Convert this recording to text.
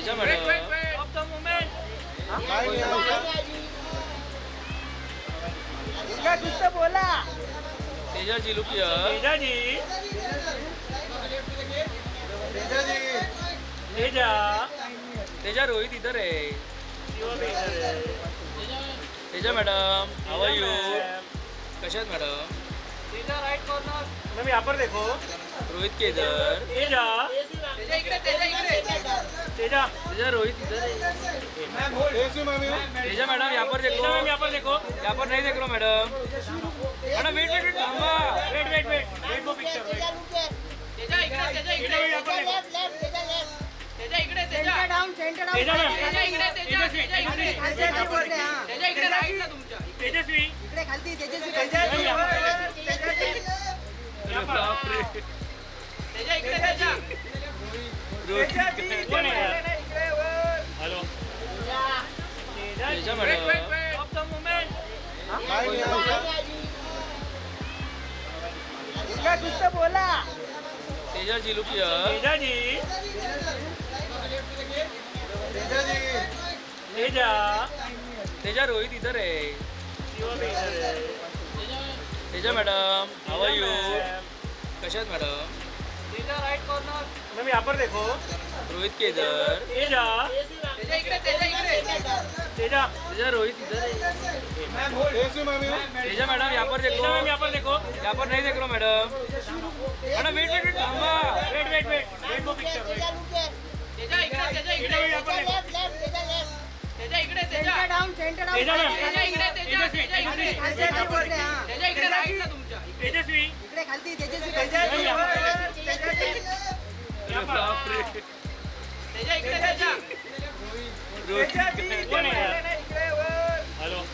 तेजा madam क्या कुछ तो बोला तेजा जी लुक तेजा जी तेजा तेजा रोहित इधर है शिवा भी इधर है तेजा मॅडम हाउ आर यू कशा आहेत मॅडम तेजा राइट कॉर्नर मैम यहाँ पर देखो रोहित के इधर तेजा तेजा तेजा रोहित इधर है तेजा मैडम यहाँ पर देखो मैम यहाँ पर देखो यहाँ पर नहीं देख रहा madam madam wait wait wait थांबा wait wait wait wait for picture तेजा यहाँ पर देखो तेजा मैम तेजस्वी बापरे रोहित कोण आहे हॅलो तेजा मॅडम क्या कुछ तो बोला तेजा जी लुक तेजा जी तेजा तेजा रोहित इधर है शिवा भी इधर है तेजा मॅडम हाउ आर यू कशा आहेत मॅडम तेजा राइट कॉर्नर मैम यहाँ पर देखो रोहित के इधर तेजा तेजा तेजा रोहित इधर है तेजा मैडम यहाँ पर देखो मैम यहाँ पर देखो यहाँ पर नहीं देख रहा madam madam wait wait wait थांबा wait wait wait wait for picture तेजा यहाँ पर देखो तेजा मैम तेजस्वी बापरे रोहित